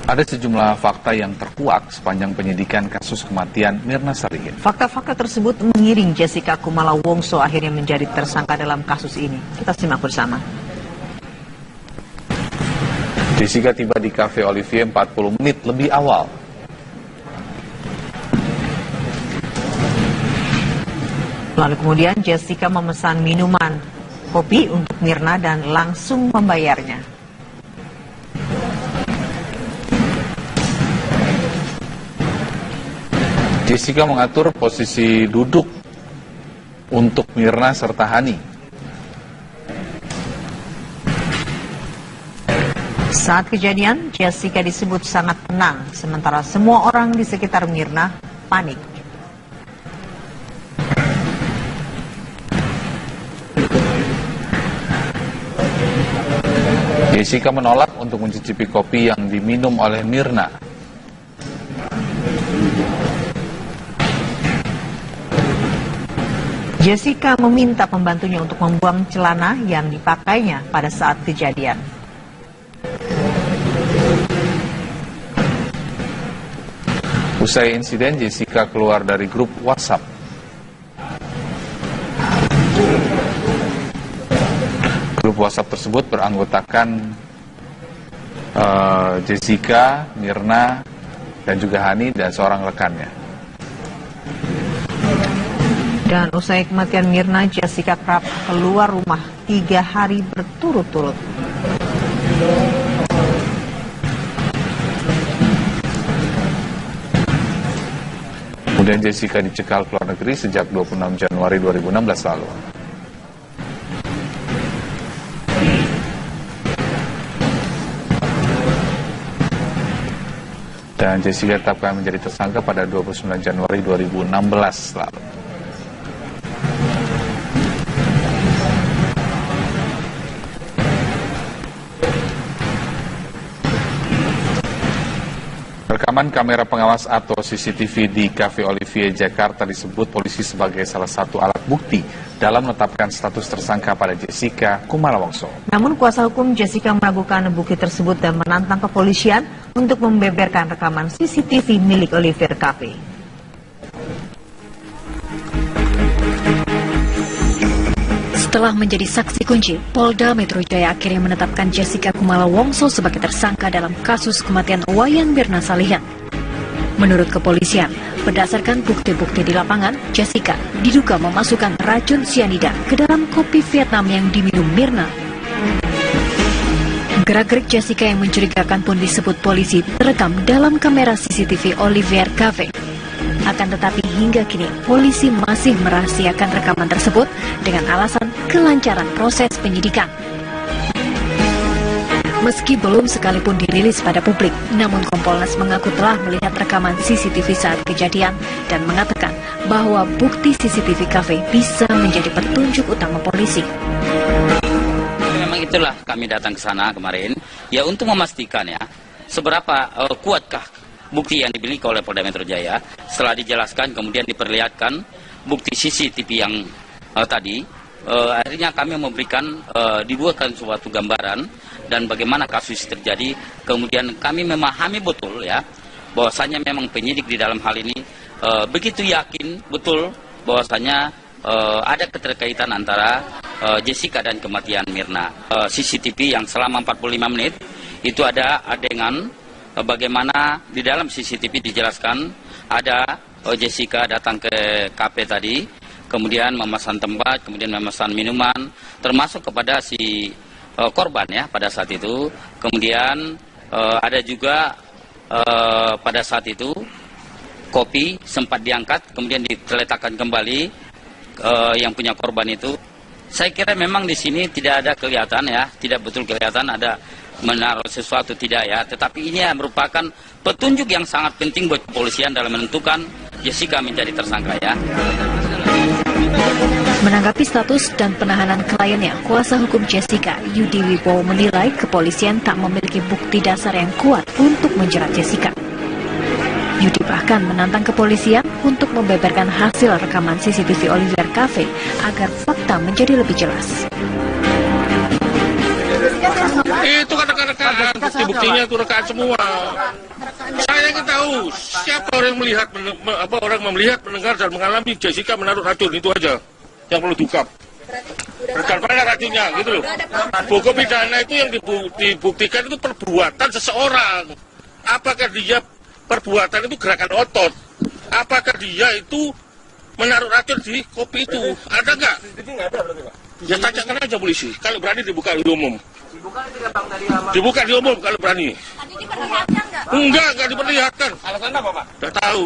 Ada sejumlah fakta yang terkuak sepanjang penyidikan kasus kematian Mirna Salihin. Fakta-fakta tersebut mengiring Jessica Kumala Wongso akhirnya menjadi tersangka dalam kasus ini. Kita simak bersama. Jessica tiba di Cafe Olivier 40 menit lebih awal. Lalu kemudian Jessica memesan minuman kopi untuk Mirna dan langsung membayarnya. Jessica mengatur posisi duduk untuk Mirna serta Hani. Saat kejadian, Jessica disebut sangat tenang, sementara semua orang di sekitar Mirna panik. Jessica menolak untuk mencicipi kopi yang diminum oleh Mirna. Jessica meminta pembantunya untuk membuang celana yang dipakainya pada saat kejadian. Usai insiden, Jessica keluar dari grup WhatsApp. Grup WhatsApp tersebut beranggotakan Jessica, Mirna, dan juga Hani dan seorang rekannya. Dan usai kematian Mirna, Jessica kerap keluar rumah 3 hari berturut-turut. Kemudian Jessica dicekal ke luar negeri sejak 26 Januari 2016 lalu. Dan Jessica ditetapkan menjadi tersangka pada 29 Januari 2016 lalu. Rekaman kamera pengawas atau CCTV di Cafe Olivier Jakarta disebut polisi sebagai salah satu alat bukti dalam menetapkan status tersangka pada Jessica Kumala Wongso. Namun kuasa hukum Jessica meragukan bukti tersebut dan menantang kepolisian untuk membeberkan rekaman CCTV milik Olivier Cafe. Setelah menjadi saksi kunci, Polda Metro Jaya akhirnya menetapkan Jessica Kumala Wongso sebagai tersangka dalam kasus kematian Wayan Mirna Salihin. Menurut kepolisian, berdasarkan bukti-bukti di lapangan, Jessica diduga memasukkan racun sianida ke dalam kopi Vietnam yang diminum Mirna. Gerak-gerik Jessica yang mencurigakan pun disebut polisi terekam dalam kamera CCTV Olivier Cafe. Akan tetapi hingga kini polisi masih merahasiakan rekaman tersebut dengan alasan kelancaran proses penyidikan. Meski belum sekalipun dirilis pada publik, namun Kompolnas mengaku telah melihat rekaman CCTV saat kejadian dan mengatakan bahwa bukti CCTV Cafe bisa menjadi petunjuk utama polisi. Memang itulah kami datang ke sana kemarin, ya untuk memastikan ya seberapa kuatkah bukti yang dimiliki oleh Polda Metro Jaya. Setelah dijelaskan kemudian diperlihatkan bukti CCTV yang tadi, akhirnya kami memberikan dibuatkan suatu gambaran dan bagaimana kasus terjadi. Kemudian kami memahami betul ya bahwasanya memang penyidik di dalam hal ini begitu yakin betul bahwasanya ada keterkaitan antara Jessica dan kematian Mirna. CCTV yang selama 45 menit itu ada adegan bagaimana di dalam CCTV dijelaskan ada Jessica datang ke kafe tadi, kemudian memesan tempat, kemudian memesan minuman, termasuk kepada si korban ya pada saat itu. Kemudian ada juga pada saat itu kopi sempat diangkat, kemudian diletakkan kembali yang punya korban itu. Saya kira memang di sini tidak ada kelihatan ya, tidak betul kelihatan ada menaruh sesuatu tidak ya, tetapi ini merupakan petunjuk yang sangat penting buat kepolisian dalam menentukan Jessica menjadi tersangka ya. Menanggapi status dan penahanan kliennya, kuasa hukum Jessica, Yudi Wibowo menilai kepolisian tak memiliki bukti dasar yang kuat untuk menjerat Jessica. Yudi bahkan menantang kepolisian untuk membeberkan hasil rekaman CCTV Olivier Cafe agar fakta menjadi lebih jelas. Itu kata-kata rekaan, bukti-buktinya itu rekaan semua. Saya ingin tahu siapa orang yang melihat, orang melihat, mendengar dan mengalami Jessica menaruh racun, itu aja yang perlu diungkap. Dan mana racunnya, gitu loh. Hukum pidana itu yang dibuktikan itu perbuatan seseorang. Apakah dia perbuatan itu gerakan otot? Apakah dia itu menaruh racun di kopi itu? Ada nggak? Ya tanyakan aja polisi. Kalau berani dibuka di umum. Dibuka di umum kalau berani. Enggak diperlihatkan. Alasan apa, Pak? Udah tahu.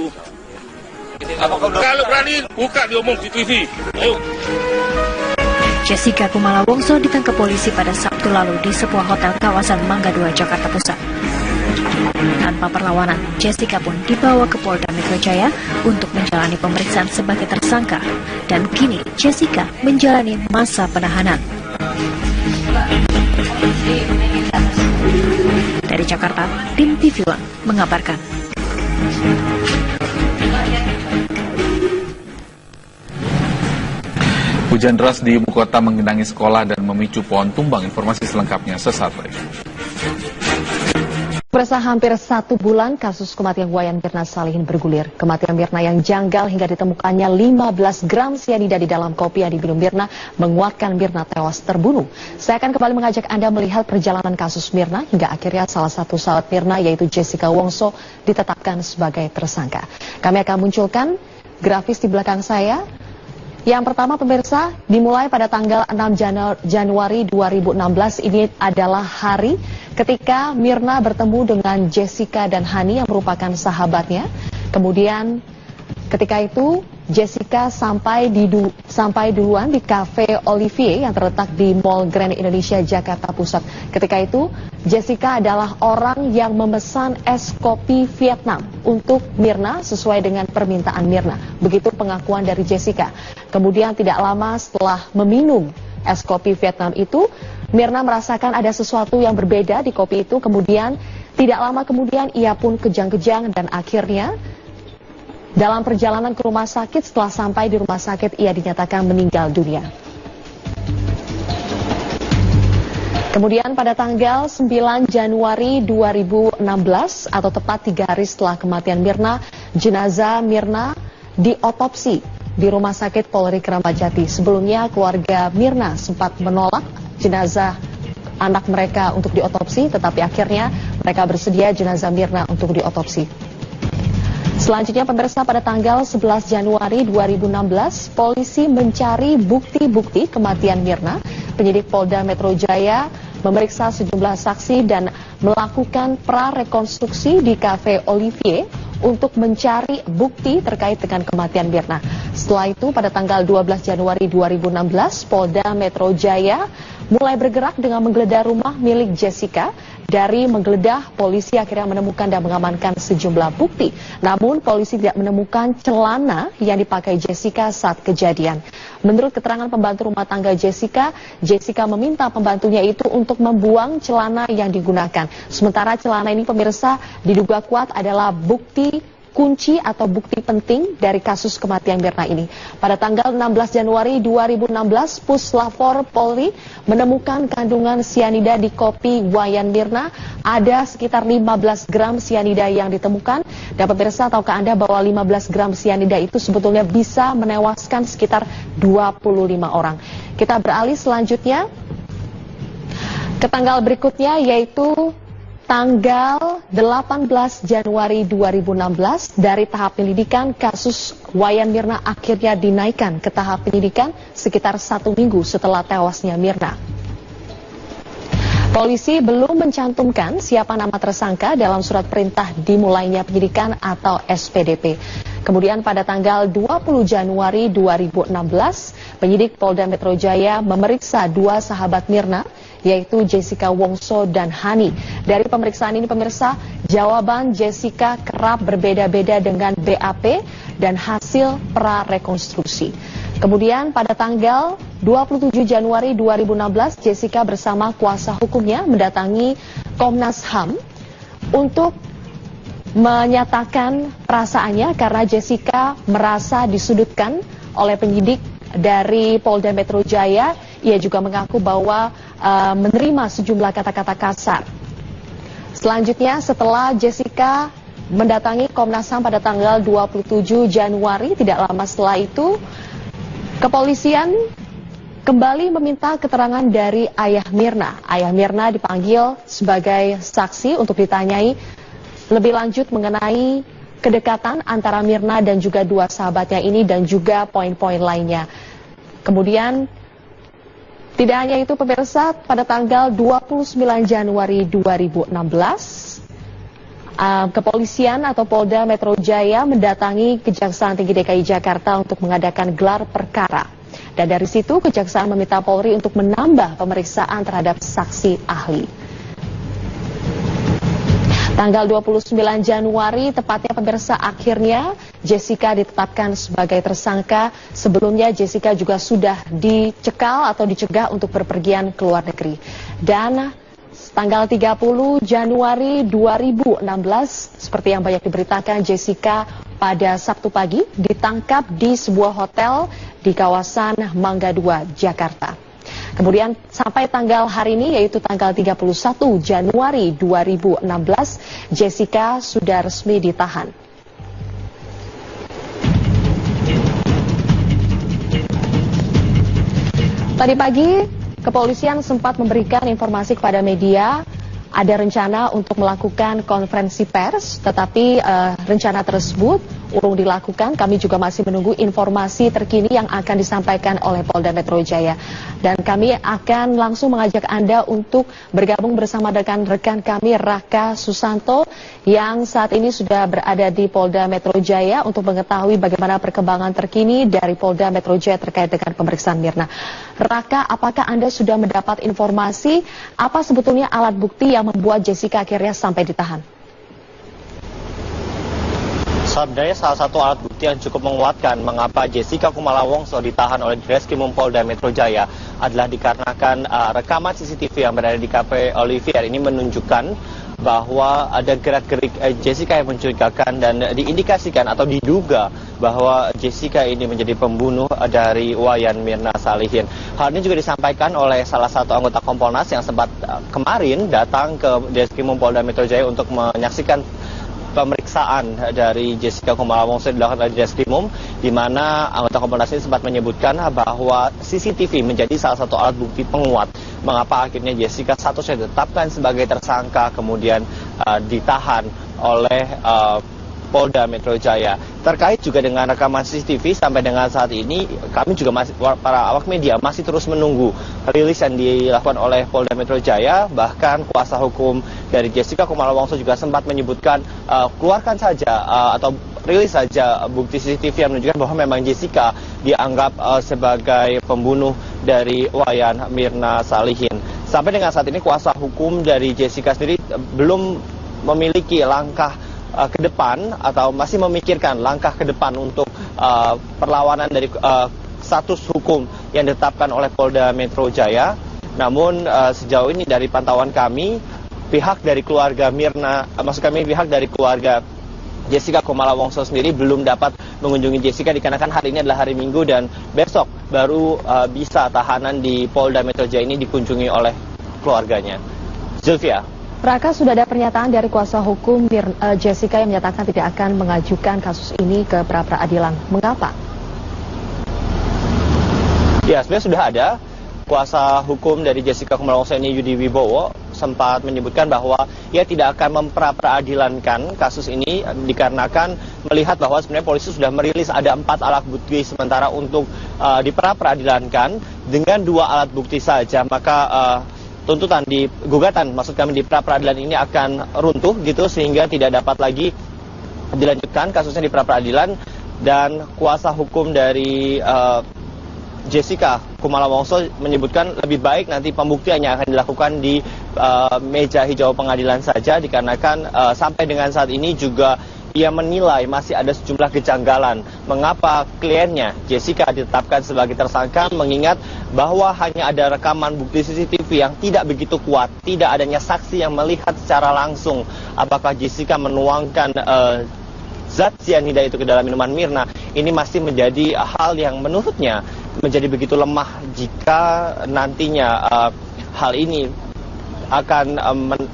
Kalau berani buka di umum di TV. Ayo. Jessica Kumala Wongso ditangkap polisi pada Sabtu lalu di sebuah hotel kawasan Mangga 2, Jakarta Pusat. Tanpa perlawanan, Jessica pun dibawa ke Polda Metro Jaya untuk menjalani pemeriksaan sebagai tersangka. Dan kini Jessica menjalani masa penahanan. Dari Jakarta, tim TV One mengabarkan. Hujan deras di ibu kota menggenangi sekolah dan memicu pohon tumbang. Informasi selengkapnya sesaat lagi. Bersama hampir 1 bulan, kasus kematian Wayan Mirna Salihin bergulir. Kematian Mirna yang janggal hingga ditemukannya 15 gram sianida di dalam kopi yang diminum Mirna menguatkan Mirna tewas terbunuh. Saya akan kembali mengajak Anda melihat perjalanan kasus Mirna hingga akhirnya salah satu sahabat Mirna yaitu Jessica Wongso ditetapkan sebagai tersangka. Kami akan munculkan grafis di belakang saya. Yang pertama pemirsa, dimulai pada tanggal 6 Januari 2016 ini adalah hari ketika Mirna bertemu dengan Jessica dan Hani yang merupakan sahabatnya. Kemudian ketika itu Jessica sampai duluan di Cafe Olivier yang terletak di Mall Grand Indonesia Jakarta Pusat. Ketika itu Jessica adalah orang yang memesan es kopi Vietnam untuk Mirna sesuai dengan permintaan Mirna. Begitu pengakuan dari Jessica. Kemudian tidak lama setelah meminum es kopi Vietnam itu, Mirna merasakan ada sesuatu yang berbeda di kopi itu. Kemudian tidak lama kemudian ia pun kejang-kejang dan akhirnya dalam perjalanan ke rumah sakit, setelah sampai di rumah sakit ia dinyatakan meninggal dunia. Kemudian pada tanggal 9 Januari 2016 atau tepat 3 hari setelah kematian Mirna, jenazah Mirna diotopsi di Rumah Sakit Polri Kramat Jati. Sebelumnya keluarga Mirna sempat menolak jenazah anak mereka untuk diotopsi, tetapi akhirnya mereka bersedia jenazah Mirna untuk diotopsi. Selanjutnya pemirsa, pada tanggal 11 Januari 2016, polisi mencari bukti-bukti kematian Mirna. Penyidik Polda Metro Jaya memeriksa sejumlah saksi dan melakukan prarekonstruksi di Cafe Olivier untuk mencari bukti terkait dengan kematian Mirna. Setelah itu pada tanggal 12 Januari 2016, Polda Metro Jaya mulai bergerak dengan menggeledah rumah milik Jessica. Dari menggeledah, polisi akhirnya menemukan dan mengamankan sejumlah bukti. Namun polisi tidak menemukan celana yang dipakai Jessica saat kejadian. Menurut keterangan pembantu rumah tangga Jessica, Jessica meminta pembantunya itu untuk membuang celana yang digunakan. Sementara celana ini pemirsa diduga kuat adalah bukti kunci atau bukti penting dari kasus kematian Mirna ini. Pada tanggal 16 Januari 2016, Puslapor Polri menemukan kandungan sianida di kopi Wayan Mirna. Ada sekitar 15 gram sianida yang ditemukan. Dan pemirsa, tahukah Anda bahwa 15 gram sianida itu sebetulnya bisa menewaskan sekitar 25 orang. Kita beralih selanjutnya ke tanggal berikutnya, yaitu tanggal 18 Januari 2016, dari tahap penyelidikan kasus Wayan Mirna akhirnya dinaikkan ke tahap penyidikan sekitar 1 minggu setelah tewasnya Mirna. Polisi belum mencantumkan siapa nama tersangka dalam surat perintah dimulainya penyidikan atau SPDP. Kemudian pada tanggal 20 Januari 2016, penyidik Polda Metro Jaya memeriksa 2 sahabat Mirna, yaitu Jessica Wongso dan Hani. Dari pemeriksaan ini pemirsa, jawaban Jessica kerap berbeda-beda dengan BAP dan hasil prarekonstruksi. Kemudian pada tanggal 27 Januari 2016, Jessica bersama kuasa hukumnya mendatangi Komnas HAM untuk menyatakan perasaannya karena Jessica merasa disudutkan oleh penyidik dari Polda Metro Jaya. Ia juga mengaku bahwa menerima sejumlah kata-kata kasar Selanjutnya, setelah Jessica mendatangi Komnas HAM pada tanggal 27 Januari, tidak lama setelah itu, kepolisian kembali meminta keterangan dari ayah Mirna. Ayah Mirna dipanggil sebagai saksi untuk ditanyai lebih lanjut mengenai kedekatan antara Mirna dan juga dua sahabatnya ini dan juga poin-poin lainnya. Kemudian tidak hanya itu pemirsa, pada tanggal 29 Januari 2016, kepolisian atau Polda Metro Jaya mendatangi Kejaksaan Tinggi DKI Jakarta untuk mengadakan gelar perkara. Dan dari situ Kejaksaan meminta Polri untuk menambah pemeriksaan terhadap saksi ahli. Tanggal 29 Januari, tepatnya pemirsa, akhirnya Jessica ditetapkan sebagai tersangka. Sebelumnya Jessica juga sudah dicekal atau dicegah untuk berpergian ke luar negeri. Dan tanggal 30 Januari 2016, seperti yang banyak diberitakan, Jessica pada Sabtu pagi ditangkap di sebuah hotel di kawasan Mangga 2, Jakarta. Kemudian sampai tanggal hari ini, yaitu tanggal 31 Januari 2016, Jessica sudah resmi ditahan. Tadi pagi, kepolisian sempat memberikan informasi kepada media ada rencana untuk melakukan konferensi pers, tetapi rencana tersebut urung dilakukan. Kami juga masih menunggu informasi terkini yang akan disampaikan oleh Polda Metro Jaya. Dan kami akan langsung mengajak Anda untuk bergabung bersama dengan rekan kami Raka Susanto yang saat ini sudah berada di Polda Metro Jaya untuk mengetahui bagaimana perkembangan terkini dari Polda Metro Jaya terkait dengan pemeriksaan Mirna. Raka, apakah Anda sudah mendapat informasi apa sebetulnya alat bukti yang membuat Jessica akhirnya sampai ditahan? Sebenarnya salah satu alat bukti yang cukup menguatkan mengapa Jessica Kumala Wongso ditahan oleh Ditreskrimum Polda Metro Jaya adalah dikarenakan rekaman CCTV yang berada di Cafe Olivier ini menunjukkan bahwa ada gerak-gerik Jessica yang mencurigakan dan diindikasikan atau diduga bahwa Jessica ini menjadi pembunuh dari Wayan Mirna Salihin. Hal ini juga disampaikan oleh salah satu anggota Kompolnas yang sempat kemarin datang ke Ditreskrimum Polda Metro Jaya untuk menyaksikan pemeriksaan dari Jessica Kumala Wongso dilakukan oleh Ditreskrimum, di mana anggota Kompolnas ini sempat menyebutkan bahwa CCTV menjadi salah satu alat bukti penguat mengapa akhirnya Jessica statusnya ditetapkan sebagai tersangka kemudian ditahan oleh Polda Metro Jaya. Terkait juga dengan rekaman CCTV sampai dengan saat ini kami juga masih, para awak media masih terus menunggu rilis yang dilakukan oleh Polda Metro Jaya. Bahkan kuasa hukum dari Jessica Kumala Wongso juga sempat menyebutkan keluarkan saja atau rilis saja bukti CCTV yang menunjukkan bahwa memang Jessica dianggap sebagai pembunuh dari Wayan Mirna Salihin. Sampai dengan saat ini kuasa hukum dari Jessica sendiri belum memiliki langkah ke depan atau masih memikirkan langkah ke depan untuk perlawanan dari status hukum yang ditetapkan oleh Polda Metro Jaya. Namun sejauh ini dari pantauan kami, pihak dari keluarga Mirna, pihak dari keluarga Jessica Kumala Wongso sendiri belum dapat mengunjungi Jessica dikarenakan hari ini adalah hari Minggu dan besok baru bisa tahanan di Polda Metro Jaya ini dikunjungi oleh keluarganya. Zulfia. Raka, sudah ada pernyataan dari kuasa hukum Jessica yang menyatakan tidak akan mengajukan kasus ini ke pra-peradilan. Mengapa? Ya, sebenarnya sudah ada. Kuasa hukum dari Jessica Kumala Wongso ini, Yudi Wibowo, sempat menyebutkan bahwa ia tidak akan mempra-peradilankan kasus ini dikarenakan melihat bahwa sebenarnya polisi sudah merilis ada 4 alat bukti, sementara untuk dipra-peradilankan dengan 2 alat bukti saja, maka tuntutan di gugatan, maksud kami di pra-peradilan ini akan runtuh gitu, sehingga tidak dapat lagi dilanjutkan kasusnya di pra-peradilan. Dan kuasa hukum dari Jessica Kumala Wongso menyebutkan lebih baik nanti pembuktiannya akan dilakukan di meja hijau pengadilan saja, dikarenakan sampai dengan saat ini juga ia menilai masih ada sejumlah kejanggalan mengapa kliennya Jessica ditetapkan sebagai tersangka, mengingat bahwa hanya ada rekaman bukti CCTV yang tidak begitu kuat, tidak adanya saksi yang melihat secara langsung apakah Jessica menuangkan zat cyanida itu ke dalam minuman Mirna. Ini masih menjadi hal yang menurutnya menjadi begitu lemah jika nantinya hal ini akan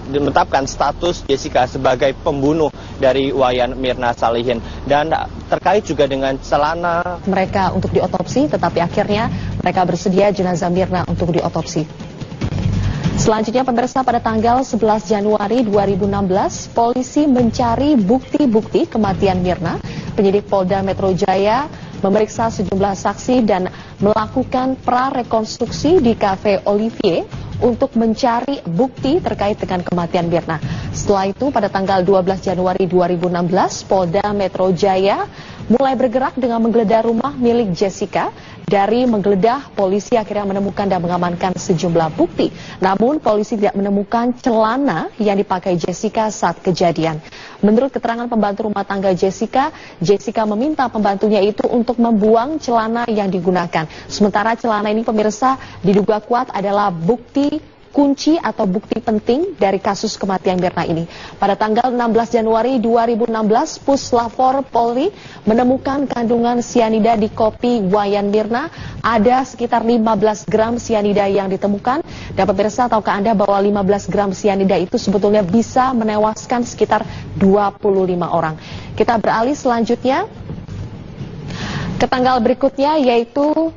menetapkan status Jessica sebagai pembunuh dari Wayan Mirna Salihin. Dan terkait juga dengan celana mereka untuk diotopsi, tetapi akhirnya mereka bersedia jenazah Mirna untuk diotopsi. Selanjutnya pemirsa, pada tanggal 11 Januari 2016, polisi mencari bukti-bukti kematian Mirna. Penyidik Polda Metro Jaya memeriksa sejumlah saksi dan melakukan prarekonstruksi di Cafe Olivier untuk mencari bukti terkait dengan kematian Mirna. Setelah itu pada tanggal 12 Januari 2016, Polda Metro Jaya mulai bergerak dengan menggeledah rumah milik Jessica. Dari menggeledah, polisi akhirnya menemukan dan mengamankan sejumlah bukti. Namun polisi tidak menemukan celana yang dipakai Jessica saat kejadian. Menurut keterangan pembantu rumah tangga Jessica, Jessica meminta pembantunya itu untuk membuang celana yang digunakan. Sementara celana ini pemirsa diduga kuat adalah bukti kunci atau bukti penting dari kasus kematian Mirna ini. Pada tanggal 16 Januari 2016, Puslapor Polri menemukan kandungan sianida di kopi Wayan Mirna. Ada sekitar 15 gram sianida yang ditemukan. Dan pemirsa, tahukah Anda bahwa 15 gram sianida itu sebetulnya bisa menewaskan sekitar 25 orang. Kita beralih selanjutnya ke tanggal berikutnya, yaitu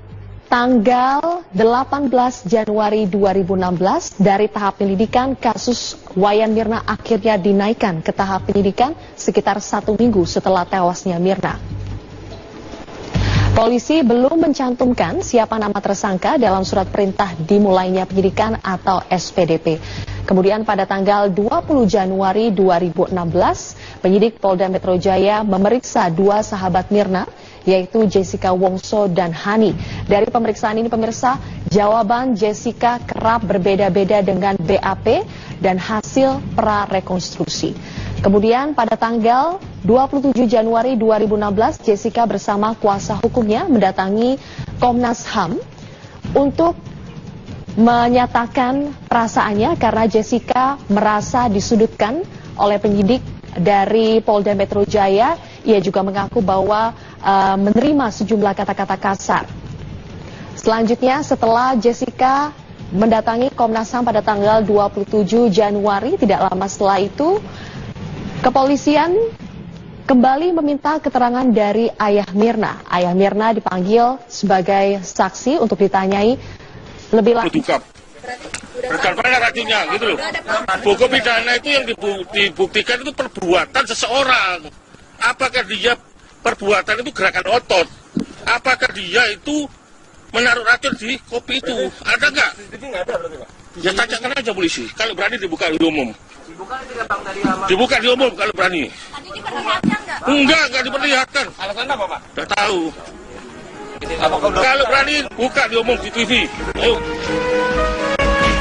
tanggal 18 Januari 2016, dari tahap penyelidikan kasus Wayan Mirna akhirnya dinaikkan ke tahap penyidikan sekitar 1 minggu setelah tewasnya Mirna. Polisi belum mencantumkan siapa nama tersangka dalam surat perintah dimulainya penyidikan atau SPDP. Kemudian pada tanggal 20 Januari 2016, penyidik Polda Metro Jaya memeriksa 2 sahabat Mirna, yaitu Jessica Wongso dan Hani. Dari pemeriksaan ini pemirsa, jawaban Jessica kerap berbeda-beda dengan BAP dan hasil prarekonstruksi. Kemudian pada tanggal 27 Januari 2016, Jessica bersama kuasa hukumnya mendatangi Komnas HAM untuk menyatakan perasaannya karena Jessica merasa disudutkan oleh penyidik dari Polda Metro Jaya. Ia juga mengaku bahwa menerima sejumlah kata-kata kasar. Selanjutnya, setelah Jessica mendatangi Komnas HAM pada tanggal 27 Januari, tidak lama setelah itu, kepolisian kembali meminta keterangan dari ayah Mirna. Ayah Mirna dipanggil sebagai saksi untuk ditanyai lebih lanjut. Bukan pada racunnya, gitu loh. Hukum pidana itu yang dibuktikan itu perbuatan seseorang. Apakah dia perbuatan itu gerakan otot? Apakah dia itu menaruh racun di kopi itu? Ada nggak? Ya tanyakan aja polisi. Kalau berani dibuka di umum. Dibuka di umum kalau berani. Enggak diperlihatkan. Alasannya apa, Pak? Udah tahu. Kalau berani buka di umum di TV. Ayo.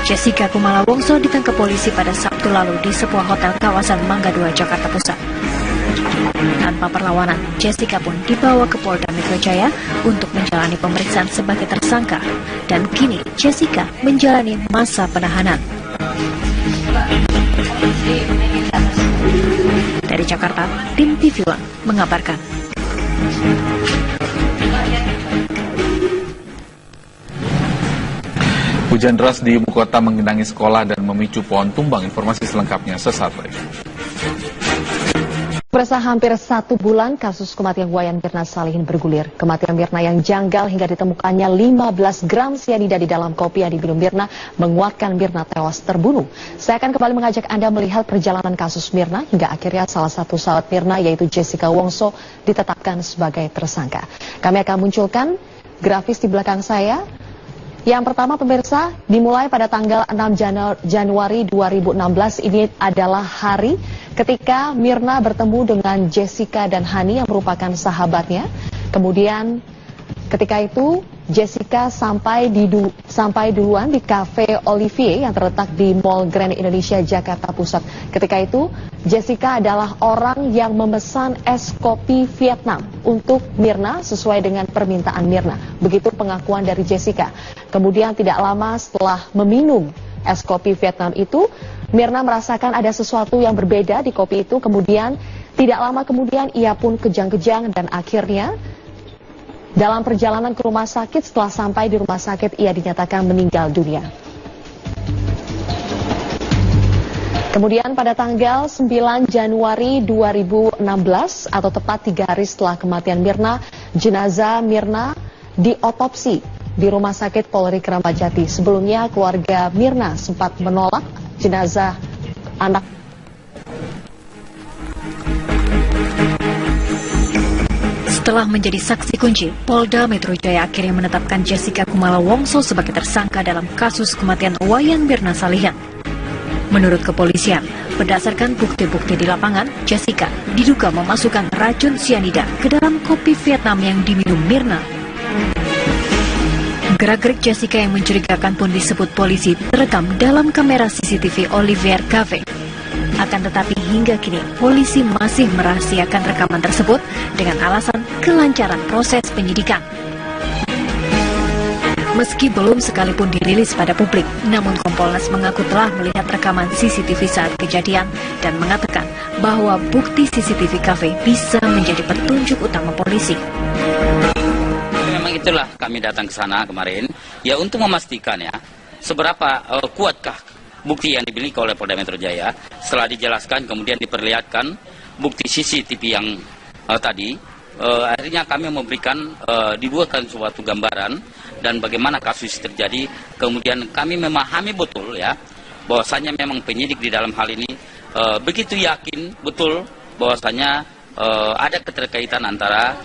Jessica Kumala Wongso ditangkap polisi pada Sabtu lalu di sebuah hotel kawasan Mangga 2, Jakarta Pusat. Tanpa perlawanan, Jessica pun dibawa ke Polda Metro Jaya untuk menjalani pemeriksaan sebagai tersangka. Dan kini Jessica menjalani masa penahanan. Dari Jakarta, tim TV One mengabarkan. Hujan deras di ibu kota menggenangi sekolah dan memicu pohon tumbang. Informasi selengkapnya sesaat lagi. Bersama hampir 1 bulan kasus kematian Wayan Mirna Salihin bergulir. Kematian Mirna yang janggal hingga ditemukannya 15 gram sianida di dalam kopi yang diminum Mirna menguatkan Mirna tewas terbunuh. Saya akan kembali mengajak Anda melihat perjalanan kasus Mirna hingga akhirnya salah satu sahabat Mirna, yaitu Jessica Wongso, ditetapkan sebagai tersangka. Kami akan munculkan grafis di belakang saya. Yang pertama pemirsa, dimulai pada tanggal 6 Januari 2016, ini adalah hari ketika Mirna bertemu dengan Jessica dan Hani yang merupakan sahabatnya. Kemudian ketika itu Jessica sampai duluan di Cafe Olivier yang terletak di Mall Grand Indonesia, Jakarta Pusat. Ketika itu Jessica adalah orang yang memesan es kopi Vietnam untuk Mirna sesuai dengan permintaan Mirna. Begitu pengakuan dari Jessica. Kemudian tidak lama setelah meminum es kopi Vietnam itu, Mirna merasakan ada sesuatu yang berbeda di kopi itu. Kemudian tidak lama kemudian ia pun kejang-kejang dan akhirnya dalam perjalanan ke rumah sakit, setelah sampai di rumah sakit ia dinyatakan meninggal dunia. Kemudian pada tanggal 9 Januari 2016 atau tepat 3 hari setelah kematian Mirna, jenazah Mirna diotopsi di Rumah Sakit Polri Kramat Jati. Sebelumnya keluarga Mirna sempat menolak jenazah anak. Setelah menjadi saksi kunci, Polda Metro Jaya akhirnya menetapkan Jessica Kumala Wongso sebagai tersangka dalam kasus kematian Wayan Mirna Salihin. Menurut kepolisian, berdasarkan bukti-bukti di lapangan, Jessica diduga memasukkan racun sianida ke dalam kopi Vietnam yang diminum Mirna. Gerak-gerik Jessica yang mencurigakan pun disebut polisi terekam dalam kamera CCTV Olivier Cafe. Akan tetapi hingga kini, polisi masih merahasiakan rekaman tersebut dengan alasan kelancaran proses penyidikan. Meski belum sekalipun dirilis pada publik, namun Kompolnas mengaku telah melihat rekaman CCTV saat kejadian dan mengatakan bahwa bukti CCTV kafe bisa menjadi petunjuk utama polisi. Memang itulah kami datang ke sana kemarin, ya untuk memastikan ya, seberapa kuatkah bukti yang dimiliki oleh Polda Metro Jaya. Setelah dijelaskan, kemudian diperlihatkan bukti CCTV yang tadi, akhirnya kami memberikan, dibuatkan suatu gambaran dan bagaimana kasus terjadi. Kemudian kami memahami betul ya bahwasanya memang penyidik di dalam hal ini begitu yakin betul bahwasanya ada keterkaitan antara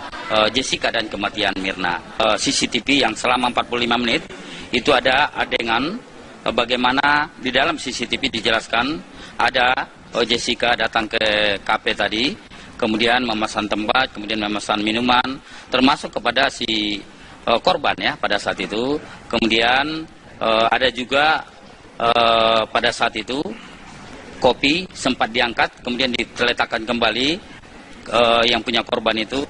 Jessica dan kematian Mirna. CCTV yang selama 45 menit itu ada adegan bagaimana di dalam CCTV dijelaskan ada Jessica datang ke kafe tadi, kemudian memesan tempat, kemudian memesan minuman, termasuk kepada si korban ya pada saat itu. Kemudian ada juga pada saat itu kopi sempat diangkat kemudian diletakkan kembali yang punya korban itu.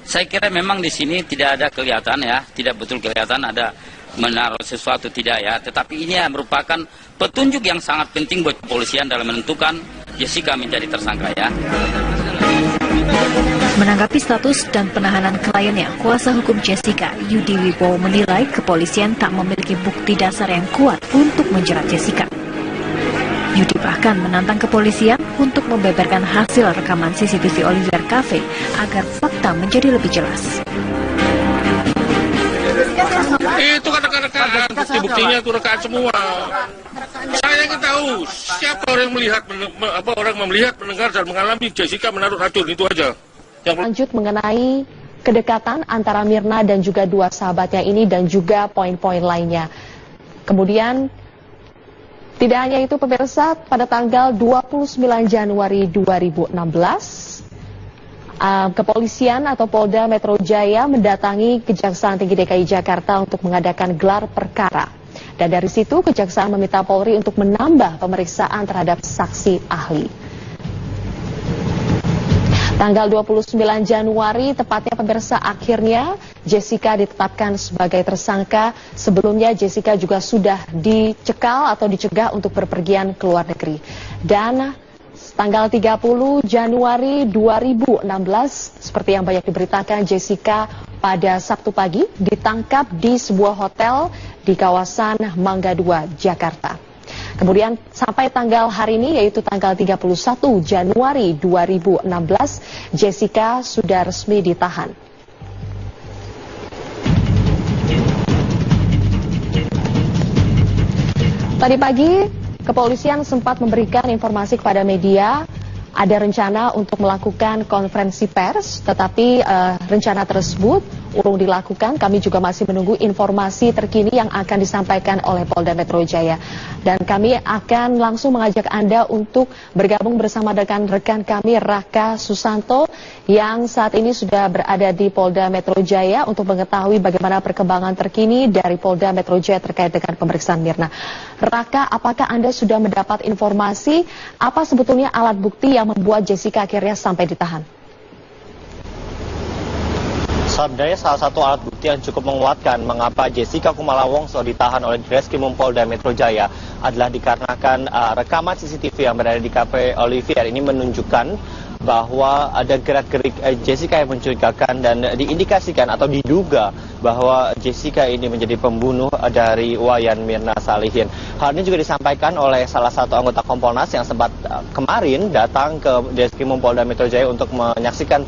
Saya kira memang di sini tidak ada kelihatan ya, tidak betul kelihatan ada menaruh sesuatu, tidak ya, tetapi ini merupakan petunjuk yang sangat penting buat kepolisian dalam menentukan Jessica menjadi tersangka ya. Menanggapi status dan penahanan kliennya, kuasa hukum Jessica, Yudi Wibowo menilai kepolisian tak memiliki bukti dasar yang kuat untuk menjerat Jessica. Yudi bahkan menantang kepolisian untuk membeberkan hasil rekaman CCTV Olivier Cafe agar fakta menjadi lebih jelas. Itu kan rekan-rekan, bukti-buktinya itu rekaan semua. Saya ingin tahu siapa orang yang melihat, mendengar dan mengalami Jessica menaruh racun, itu aja. Lanjut mengenai kedekatan antara Mirna dan juga dua sahabatnya ini dan juga poin-poin lainnya. Kemudian tidak hanya itu pemirsa, pada tanggal 29 Januari 2016 kepolisian atau Polda Metro Jaya mendatangi Kejaksaan Tinggi DKI Jakarta untuk mengadakan gelar perkara. Dan dari situ Kejaksaan meminta Polri untuk menambah pemeriksaan terhadap saksi ahli. Tanggal 29 Januari, tepatnya pemirsa, akhirnya Jessica ditetapkan sebagai tersangka. Sebelumnya Jessica juga sudah dicekal atau dicegah untuk berpergian ke luar negeri. Dan tanggal 30 Januari 2016, seperti yang banyak diberitakan, Jessica pada Sabtu pagi ditangkap di sebuah hotel di kawasan Mangga 2, Jakarta. Kemudian sampai tanggal hari ini, yaitu tanggal 31 Januari 2016, Jessica sudah resmi ditahan. Tadi pagi, kepolisian sempat memberikan informasi kepada media ada rencana untuk melakukan konferensi pers, tetapi rencana tersebut urung dilakukan. Kami juga masih menunggu informasi terkini yang akan disampaikan oleh Polda Metro Jaya. Dan kami akan langsung mengajak Anda untuk bergabung bersama dengan rekan kami Raka Susanto yang saat ini sudah berada di Polda Metro Jaya untuk mengetahui bagaimana perkembangan terkini dari Polda Metro Jaya terkait dengan pemeriksaan Mirna. Raka, apakah Anda sudah mendapat informasi apa sebetulnya alat bukti yang membuat Jessica akhirnya sampai ditahan? Sebenarnya salah satu alat bukti yang cukup menguatkan mengapa Jessica Kumala Wongso ditahan oleh Ditreskrimum Polda Metro Jaya adalah dikarenakan rekaman CCTV yang berada di Cafe Olivier ini menunjukkan bahwa ada gerak-gerik Jessica yang mencurigakan dan diindikasikan atau diduga bahwa Jessica ini menjadi pembunuh dari Wayan Mirna Salihin. Hal ini juga disampaikan oleh salah satu anggota Kompolnas yang sempat kemarin datang ke Deskrimum Polda Metro Jaya untuk menyaksikan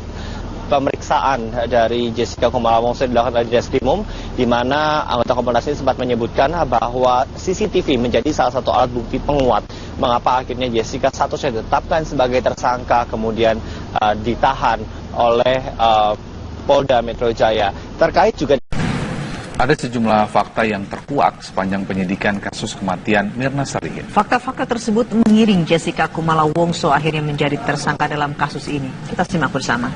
pemeriksaan dari Jessica Kumala Wongso dilakukan oleh Deskrimum, di mana anggota Kompolnas ini sempat menyebutkan bahwa CCTV menjadi salah satu alat bukti penguat mengapa akhirnya Jessica statusnya ditetapkan sebagai tersangka kemudian ditahan oleh Polda Metro Jaya. Terkait juga ada sejumlah fakta yang terkuak sepanjang penyidikan kasus kematian Mirna Salihin. Fakta-fakta tersebut mengiring Jessica Kumala Wongso akhirnya menjadi tersangka dalam kasus ini. Kita simak bersama.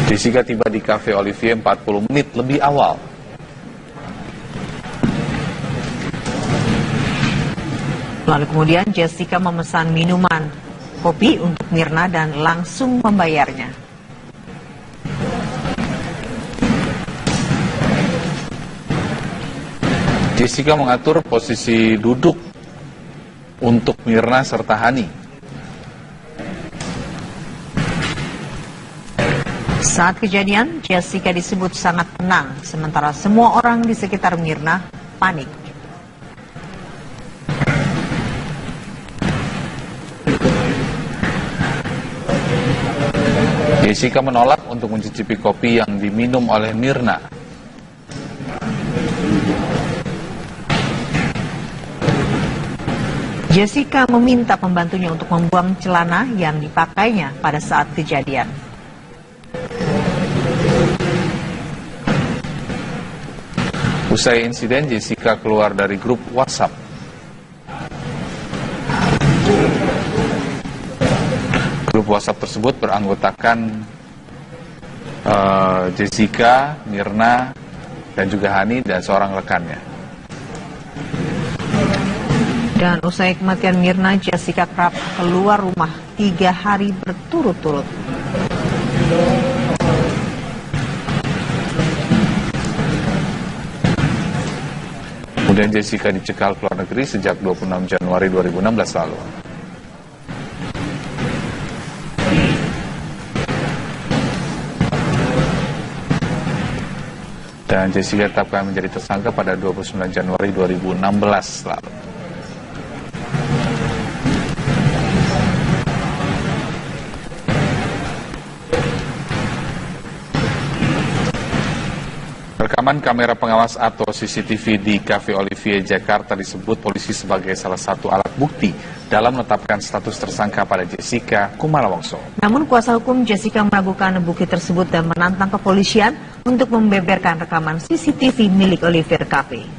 Jessica tiba di Cafe Olivier 40 menit lebih awal. Lalu kemudian Jessica memesan minuman kopi untuk Mirna dan langsung membayarnya. Jessica mengatur posisi duduk untuk Mirna serta Hani. Saat kejadian, Jessica disebut sangat tenang, sementara semua orang di sekitar Mirna panik. Jessica menolak untuk mencicipi kopi yang diminum oleh Mirna. Jessica meminta pembantunya untuk membuang celana yang dipakainya pada saat kejadian. Usai insiden, Jessica keluar dari grup WhatsApp. Grup WhatsApp tersebut beranggotakan Jessica, Mirna, dan juga Hani dan seorang rekannya. Dan usai kematian Mirna, Jessica kerap keluar rumah 3 hari berturut-turut. Kemudian Jessica dicekal ke luar negeri sejak 26 Januari 2016 lalu. Dan Jessica ditetapkan menjadi tersangka pada 29 Januari 2016 lalu. Rekaman kamera pengawas atau CCTV di Cafe Olivier Jakarta disebut polisi sebagai salah satu alat bukti dalam menetapkan status tersangka pada Jessica Kumala Wongso. Namun kuasa hukum Jessica meragukan bukti tersebut dan menantang kepolisian untuk membeberkan rekaman CCTV milik Olivier Cafe.